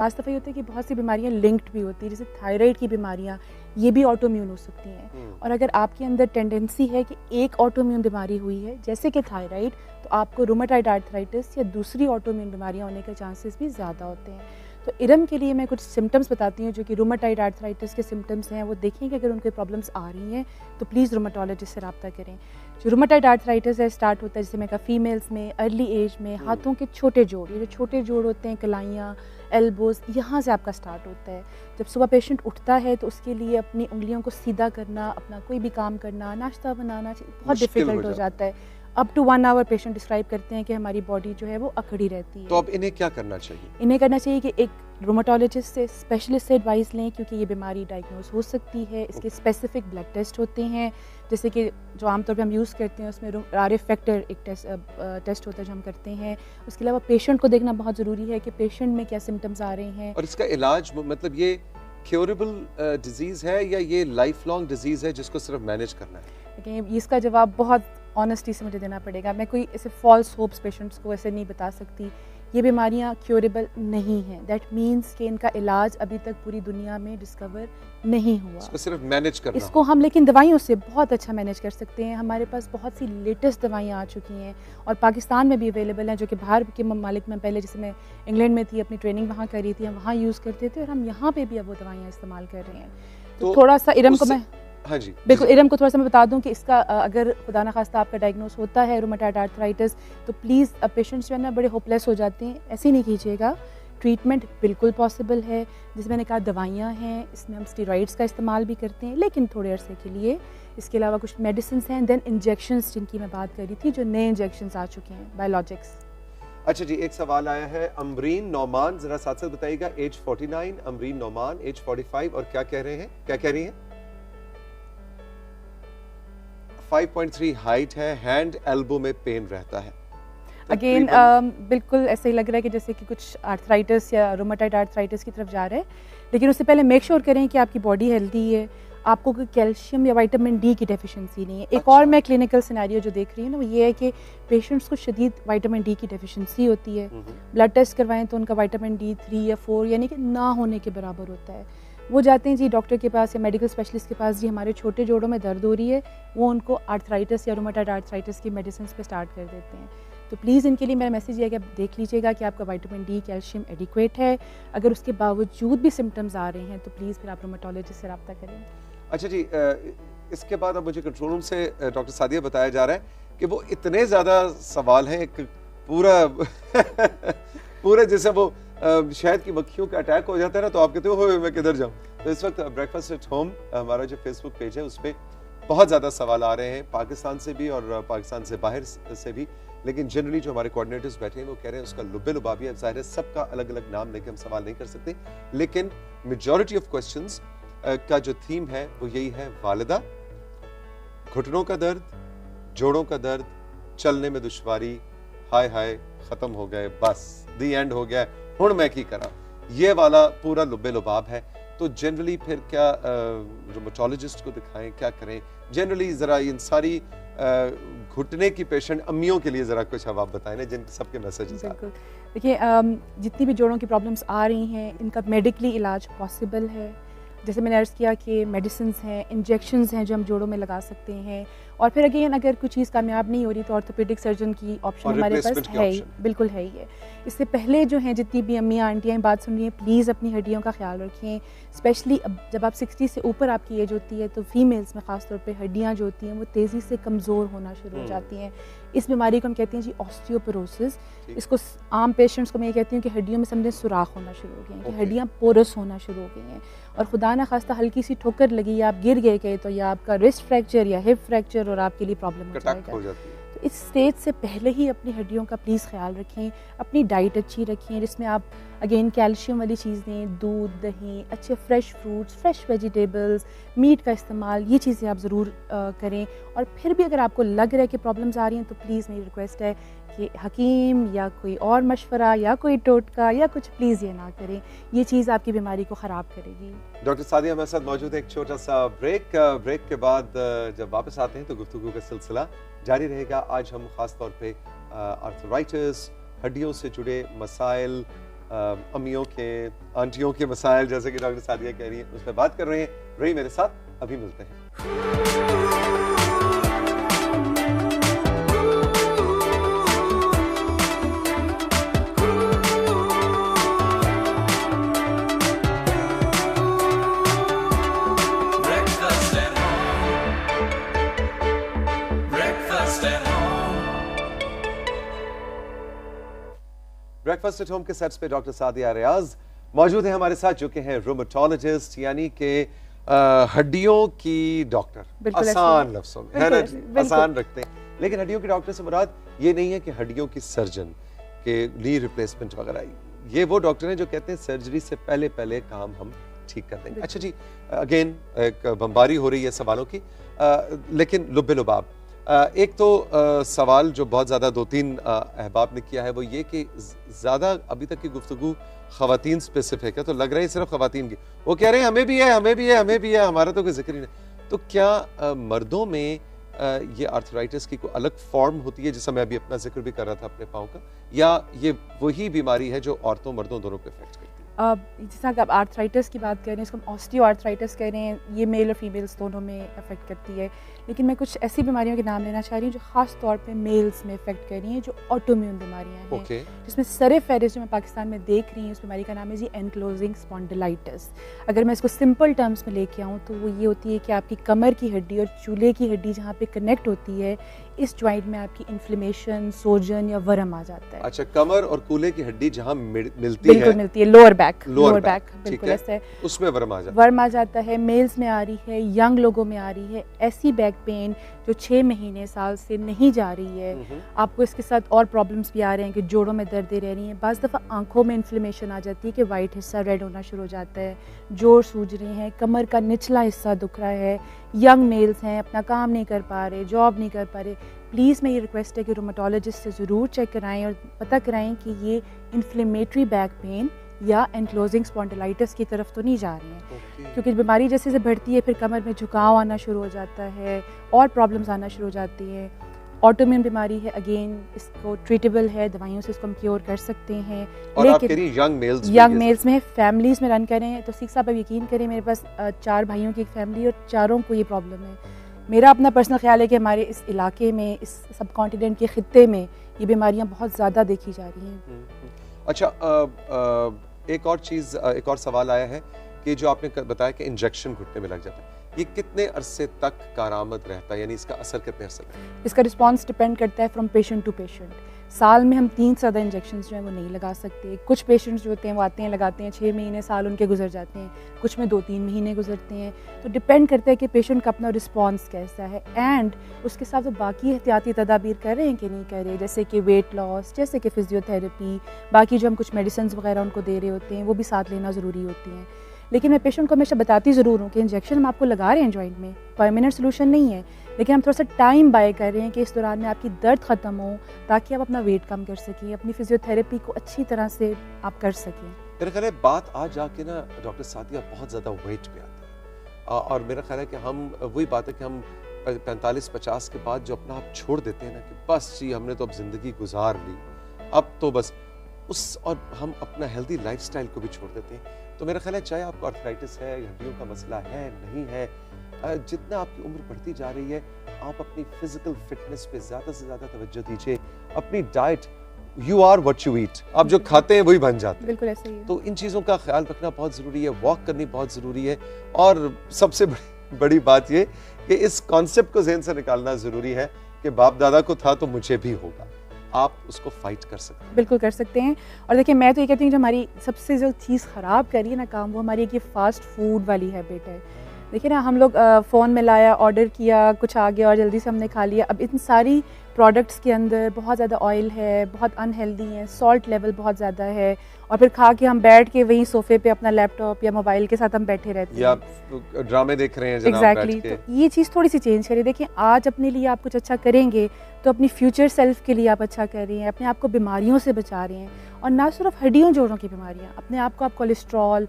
पास दफ़ा ये होता है कि बहुत सी बीमारियां लिंक्ड भी होती है, जैसे थायराइड की बीमारियां, ये भी ऑटोइम्यून हो सकती हैं। और अगर आपके अंदर टेंडेंसी है कि एक ऑटोइम्यून बीमारी हुई है जैसे कि थायराइड, तो आपको रूमेटॉइड आर्थराइटिस या दूसरी ऑटोइम्यून बीमारियां होने के चांसेस भी ज़्यादा होते हैं। तो इरम के लिए मैं कुछ सिम्टम्स बताती हूँ जो कि रूमेटॉइड आर्थराइटिस के सिम्टम्स हैं। वो देखें कि अगर उनके प्रॉब्लम्स आ रही हैं तो प्लीज़ रूमेटोलॉजिस्ट से रब्ता करें। जो रूमेटॉइड आर्थराइटिस है स्टार्ट होता है, जैसे मैं कहा, फीमेल्स में अर्ली एज में हाथों के छोटे जोड़, ये जो छोटे जोड़ होते हैं, कलाइयाँ, एल्बोज़, यहाँ से आपका स्टार्ट होता है। जब सुबह पेशेंट उठता है तो उसके लिए अपनी उंगलियों को सीधा करना, अपना कोई भी काम करना, नाश्ता बनाना बहुत डिफ़िकल्ट हो जाता है। Up to 1 hour patient describe करते हैं कि हमारी बॉडी जो है वो अकड़ी रहती है। तो अब इन्हें क्या करना चाहिए? इन्हें करना चाहिए कि एक रूमेटोलॉजिस्ट से, स्पेशलिस्ट से एडवाइस लें, क्योंकि ये बीमारी डायग्नोज हो सकती है। इसके स्पेसिफिक ब्लड टेस्ट होते हैं, जैसे कि जो आमतौर पे हम यूज़ करते हैं, उसमें RF फैक्टर एक टेस्ट होता है जो हम करते हैं। उसके अलावा पेशेंट को देखना बहुत ज़रूरी है कि पेशेंट में क्या सिम्टम्स आ रहे हैं। और इसका इलाज, मतलब ये क्योरेबल डिजीज़ है या ये लाइफ लॉन्ग डिजीज़ है जिसको सिर्फ मैनेज करना है? लेकिन इसका जवाब बहुत ऑनेस्टी से मुझे देना पड़ेगा। मैं कोई ऐसे फॉल्स होप्स पेशेंट्स को ऐसे नहीं बता सकती। ये बीमारियां क्योरेबल नहीं हैं। दैट मीन्स कि इनका इलाज अभी तक पूरी दुनिया में डिस्कवर नहीं हुआ। इसको सिर्फ मैनेज करना इसको हम लेकिन दवाइयों से बहुत अच्छा मैनेज कर सकते हैं। हमारे पास बहुत सी लेटेस्ट दवाइयाँ आ चुकी हैं और पाकिस्तान में भी अवेलेबल हैं, जो कि बाहर के ममालिक में, पहले जैसे मैं इंग्लैंड में थी, अपनी ट्रेनिंग वहाँ करी थी, हम वहाँ यूज़ करते थे और हम यहाँ पे भी अब वो दवाइयाँ इस्तेमाल कर रहे हैं। तो थोड़ा सा इरम को मैं हाँ जी बिल्कुल इरम को थोड़ा सा मैं बता दूं कि इसका अगर खुदा न खास्ता आपका डायग्नोस होता है रूमेटॉइड आर्थराइटिस, तो प्लीज़ पेशेंट्स जो है ना बड़े होपलेस हो जाते हैं। ऐसे नहीं कीजिएगा। ट्रीटमेंट बिल्कुल पॉसिबल है। जैसे मैंने कहा, दवाइयाँ हैं, इसमें हम स्टेरॉइड्स का इस्तेमाल भी करते हैं लेकिन थोड़े अरसे के लिए। इसके अलावा कुछ मेडिसिन हैं, देन इंजेक्शंस जिनकी मैं बात कर रही थी, जो नए इंजेक्शंस आ चुके हैं, बायोलॉजिक्स। अच्छा जी, एक सवाल आया है अमरीन नौमान, जरा साथ साथ बताइएगा। एज 49, अमरीन नौमान, एज 45, और क्या कह रहे हैं, क्या कह रही हैं? 5.3 हाइट है, हैंड एल्बो में पेन रहता है। अगेन बिल्कुल ऐसे ही लग रहा है कि जैसे कि कुछ आर्थराइटिस या रूमेटॉइड आर्थराइटिस की तरफ जा रहे हैं, लेकिन उससे पहले मेक श्योर करें कि आपकी बॉडी हेल्दी है, आपको कोई कैल्शियम या विटामिन डी की डेफिशिएंसी नहीं है। एक और मैं क्लिनिकल सिनेरियो जो देख रही हूँ ना, वो ये है कि पेशेंट्स को शदीद विटामिन डी की डेफिशिएंसी होती है। ब्लड टेस्ट करवाएं तो उनका विटामिन डी 3 या 4 यानी कि ना होने के बराबर होता है। वो जाते हैं जी डॉक्टर के पास या मेडिकल स्पेशलिस्ट के पास, जी हमारे छोटे जोड़ों में दर्द हो रही है, वो उनको आर्थराइटिस या रूमेटॉइड आर्थराइटिस की मेडिसिन पे स्टार्ट कर देते हैं। तो प्लीज़ इनके लिए मेरा मैसेज ये है कि आप देख लीजिएगा कि आपका विटामिन डी, कैल्शियम एडिक्वेट है। अगर उसके बावजूद भी सिम्टम्स आ रहे हैं तो प्लीज़ फिर आप रूमेटोलॉजिस्ट से रब्ता करें। अच्छा जी, इसके बाद अब मुझे कंट्रोल रूम से डॉक्टर सादिया बताया जा रहा है कि वो इतने ज़्यादा सवाल हैं, एक पूरा पूरे जैसे वो शहद की मक्खियों का अटैक हो जाता है ना, तो आप कहते हो मैं किधर जाऊं। तो इस वक्त ब्रेकफास्ट एट होम हमारा जो फेसबुक पेज है उस पर बहुत ज़्यादा सवाल आ रहे हैं, पाकिस्तान से भी और पाकिस्तान से बाहर से भी। लेकिन जनरली जो हमारे कोऑर्डिनेटर्स बैठे हैं वो कह रहे हैं उसका लुब्बे लुबाबी है। ज़ाहिर है सबका अलग अलग नाम लेके हम सवाल नहीं कर सकते, लेकिन मेजॉरिटी ऑफ क्वेश्चंस का जो थीम है वो यही है, वालिदा, घुटनों का दर्द, जोड़ों का दर्द, चलने में दुश्वारी, हाय हाय खत्म हो गए, बस दी एंड हो गया, हुण मैं की करा, ये वाला पूरा लुब्बे लुबाब है। तो जनरली फिर क्या रूमेटोलॉजिस्ट को दिखाएं, क्या करें जनरली? जरा इन सारी घुटने की पेशेंट अम्मियों के लिए जरा कुछ अब आप बताएं ना, जिन सबके मैसेजेस। बिल्कुल, देखिए जितनी भी जोड़ों की प्रॉब्लम्स आ रही हैं, इनका मेडिकली इलाज पॉसिबल है। जैसे मैंने अर्ज़ किया कि मेडिसिन हैं, इंजेक्शंस हैं जो हम जोड़ों में लगा सकते हैं। और फिर अगेन अगर कोई चीज़ कामयाब नहीं हो रही तो ऑर्थोपेडिक सर्जन की ऑप्शन हमारे पास है ही, बिल्कुल है ही है। इससे पहले जो हैं जितनी भी अम्मियाँ आंटियाँ बात सुन रही हैं, प्लीज़ अपनी हड्डियों का ख्याल रखें। स्पेशली अब जब आप 60 से ऊपर आपकी एज होती है तो फीमेल्स में ख़ास तौर पे हड्डियाँ जो होती हैं वो तेज़ी से कमज़ोर होना शुरू हो जाती हैं। इस बीमारी को हम कहते हैं जी ऑस्टियोपोरोसिस। इसको आम पेशेंट्स को मैं ये कहती हूँ कि हड्डियों में समझें सुराख होना शुरू हो गए हैं, कि हड्डियाँ पोरस होना शुरू हो गई हैं। और खुदा न खास्ता हल्की सी ठोकर लगी या आप गिर गए तो या आपका रिस्ट फ्रैक्चर या हिप फ्रैक्चर और आपके लिए प्रॉब्लम हो जाएगा। तो इस स्टेज से पहले ही अपनी हड्डियों का प्लीज़ ख्याल रखें, अपनी डाइट अच्छी रखें जिसमें आप अगेन कैल्शियम वाली चीज़ें, दूध, दही, अच्छे fresh fruits, fresh vegetables, meat का इस्तेमाल, ये चीज़ें आप ज़रूर करें। और फिर भी अगर आपको लग रहा है कि प्रॉब्लम्स आ रही हैं तो प्लीज़ मेरी रिक्वेस्ट है कि हकीम या कोई और मशवरा या कोई टोटका या कुछ प्लीज़ ये ना करें, ये चीज़ आपकी बीमारी को ख़राब करेगी। डॉक्टर सादिया हमारे साथ मौजूद है। एक छोटा सा ब्रेक के बाद जब वापस आते हैं तो गुफ्तगू का सिलसिला जारी रहेगा। आज हम ख़ास तौर पे आर्थराइटिस, हड्डियों से जुड़े मसाइल, अम्मियों के, आंटियों के मसाइल, जैसे कि डॉक्टर सादिया कह रही हैं, उस पर बात कर रहे हैं। रही मेरे साथ, अभी मिलते हैं। ब्रेकफास्ट एट होम के सेट्स पे डॉक्टर सादिया रियाज मौजूद है हमारे साथ, जो कि हैं रूमेटोलॉजिस्ट, यानी कि हड्डियों की डॉक्टर। आसान लफ्जों में, है ना जी, आसान रखते हैं। लेकिन हड्डियों के डॉक्टर से मुराद ये नहीं है कि हड्डियों की सर्जन के नी रिप्लेसमेंट वगैरह, ये वो डॉक्टर हैं जो कहते हैं सर्जरी से पहले पहले काम हम ठीक कर देंगे। अच्छा जी, अगेन एक बमबारी हो रही है सवालों की, लेकिन लुब्बे लुबाब। एक तो सवाल जो बहुत ज़्यादा 2-3 अहबाब ने किया है, वो ये कि ज़्यादा अभी तक की गुफ्तगू ख़वातीन स्पेसिफिक है, तो लग रहा है सिर्फ ख़वातीन की। वो कह रहे हैं हमें भी है, हमें भी है, हमें भी है, हमारा तो कोई जिक्र ही नहीं। तो क्या मर्दों में ये आर्थराइटिस की कोई अलग फॉर्म होती है, जिससे मैं अभी अपना जिक्र भी कर रहा था अपने पाँव का, या ये वही बीमारी है जो औरतों मर्दों दोनों को इफेक्ट करती है? जैसा आप आर्थराइटिस की बात कर रहे हैं, इसको हम ऑस्टियो आर्थराइटिस कह रहे हैं, ये मेल और फीमेल्स दोनों में अफेक्ट करती है। लेकिन मैं कुछ ऐसी बीमारियों के नाम लेना चाह रही हूँ जो ख़ास तौर पे मेल्स में इफेक्ट कर रही हैं, जो ऑटोइम्यून बीमारियाँ हैं, जिसमें सर फेहरिस्त जो मैं पाकिस्तान में देख रही हूँ, उस बीमारी का नाम है जी एनक्लोजिंग स्पॉन्डिलाइटिस। अगर मैं इसको सिंपल टर्म्स में लेके आऊँ तो वो ये होती है कि आपकी कमर की हड्डी और चूल्हे की हड्डी जहाँ पे कनेक्ट होती है, इस जॉइंट में आपकी इन्फ्लेमेशन, सोजन या वर्म आ जाता है। अच्छा, कमर और कूल्हे की हड्डी जहाँ मिलती है, बिल्कुल मिलती है, लोअर बैक बिल्कुल ऐसे, उसमें वर्म आ जाता है। मेल्स में आ रही है, यंग लोगों में आ रही है। ऐसी बैक पेन जो 6 महीने साल से नहीं जा रही है, आपको इसके साथ और प्रॉब्लम्स भी आ रहे हैं कि जोड़ों में दर्दें रह रही हैं, बाज़ दफ़ा आंखों में इन्फ्लेमेशन आ जाती है कि वाइट हिस्सा रेड होना शुरू हो जाता है, जोड़ सूज रहे हैं, कमर का निचला हिस्सा दुख रहा है, यंग मेल्स हैं, अपना काम नहीं कर पा रहे, जॉब नहीं कर पा रहे। प्लीज़ मैं ये रिक्वेस्ट है कि रूमेटोलॉजिस्ट से ज़रूर चेक कराएं और पता कराएं कि ये इन्फ्लेमेटरी बैक पेन या एनक्लोजिंग स्पॉन्डिलाइटिस की तरफ तो नहीं जा रही हैं। क्योंकि बीमारी जैसे जैसे बढ़ती है, फिर कमर में झुकाव आना शुरू हो जाता है और प्रॉब्लम्स आना शुरू हो जाती हैं। ऑटोइम्यून बीमारी है, अगेन इसको ट्रीटेबल है, दवाइयों से इसको हम क्योर कर सकते हैं। और लेकिन यंग मेल्स में फैमिलीज़ में रन करें तो सीख साहब आप यकीन करें, मेरे पास 4 भाइयों की एक फैमिली और चारों को ये प्रॉब्लम है। मेरा अपना पर्सनल ख्याल है कि हमारे इस इलाके में, इस सब कॉन्टिनेंट के खित्ते में ये बीमारियां बहुत ज़्यादा देखी जा रही हैं। अच्छा, एक और चीज़, एक और सवाल आया है कि जो आपने बताया कि इंजेक्शन घुटने में लग जाता है, ये कितने अरसे तक कारआमद रहता है, यानी इसका असर कितने अरसे तक? इसका रिस्पॉन्स डिपेंड करता है फ्रॉम पेशेंट टू पेशेंट। साल में हम 3 से ज़्यादा इंजेक्शन जो हैं वो नहीं लगा सकते। कुछ पेशेंट्स जो होते हैं वो आते हैं, लगाते हैं, 6 महीने साल उनके गुजर जाते हैं, कुछ में 2-3 महीने गुजरते हैं। तो डिपेंड करता है कि पेशेंट का अपना रिस्पॉन्स कैसा है, एंड उसके साथ वो बाकी एहतियाती तदाबीर कर रहे हैं कि नहीं कर रहे, जैसे कि वेट लॉस, जैसे कि फिजियोथेरेपी, बाकी जो हम कुछ मेडिसिन वगैरह उनको दे रहे होते हैं वो भी साथ लेना ज़रूरी होती हैं। लेकिन मैं पेशेंट को हमेशा बताती ज़रूर हूँ कि इंजेक्शन हम आपको लगा रहे हैं जॉइंट में, परमानेंट सोल्यूशन नहीं है, लेकिन हम थोड़ा सा टाइम बाय कर रहे हैं कि इस दौरान में आपकी दर्द ख़त्म हो, ताकि आप अपना वेट कम कर सकें, अपनी फिजियोथेरेपी को अच्छी तरह से आप कर सकें। मेरा ख्याल है बात आज जाके ना डॉक्टर सादिया बहुत ज़्यादा वेट पे आती है, और मेरा ख्याल है कि हम, वही बात है कि हम 45-50 के बाद जो अपना आप छोड़ देते हैं ना कि बस जी हमने तो अब ज़िंदगी गुजार ली, अब तो बस उस, और हम अपना हेल्दी लाइफस्टाइल को भी छोड़ देते हैं। तो मेरा ख्याल है चाहे आपको आर्थराइटिस है, हड्डियों का मसला है, नहीं है, जितना आपकी उम्र बढ़ती जा रही है, आप अपनी फिजिकल फिटनेस पे ज़्यादा से ज़्यादा तवज्जो दीजिए। अपनी diet, you are what you eat, आप जो खाते हैं वही बन जाते हैं, बिल्कुल ऐसे ही है। तो इन चीज़ों का ख्याल रखना बहुत ज़रूरी है, वॉक करनी बहुत ज़रूरी है, और सबसे बड़ी बात ये कि इस कॉन्सेप्ट को ज़हन से निकालना ज़रूरी है कि बाप दादा को था तो मुझे भी होगा। आप उसको फाइट कर सकते हैं, बिल्कुल कर सकते हैं। और देखिए, मैं तो ये कहती हूँ जो हमारी सबसे जो चीज़ ख़राब करी है ना काम, वो हमारी एक ये फास्ट फूड वाली हैबिट है। देखिए ना, हम लोग फ़ोन में लाया, ऑर्डर किया, कुछ आ गया और जल्दी से हमने खा लिया। अब इन सारी प्रोडक्ट्स के अंदर बहुत ज़्यादा ऑयल है, बहुत अनहेल्दी है, सॉल्ट लेवल बहुत ज़्यादा है, और फिर खा के हम बैठ के वहीं सोफे पे अपना लैपटॉप या मोबाइल के साथ हम बैठे रहते हैं, या ड्रामे देख रहे हैं जनाब, एग्जैक्टली। तो ये चीज़ थोड़ी सी चेंज करिए। देखिए, आज अपने लिए आप कुछ अच्छा करेंगे तो अपनी फ्यूचर सेल्फ के लिए आप अच्छा कर रहे हैं, अपने आप को बीमारियों से बचा रहे हैं, और ना सिर्फ हड्डियों जोड़ों की बीमारियाँ, अपने आप को आप कोलेस्ट्रॉल,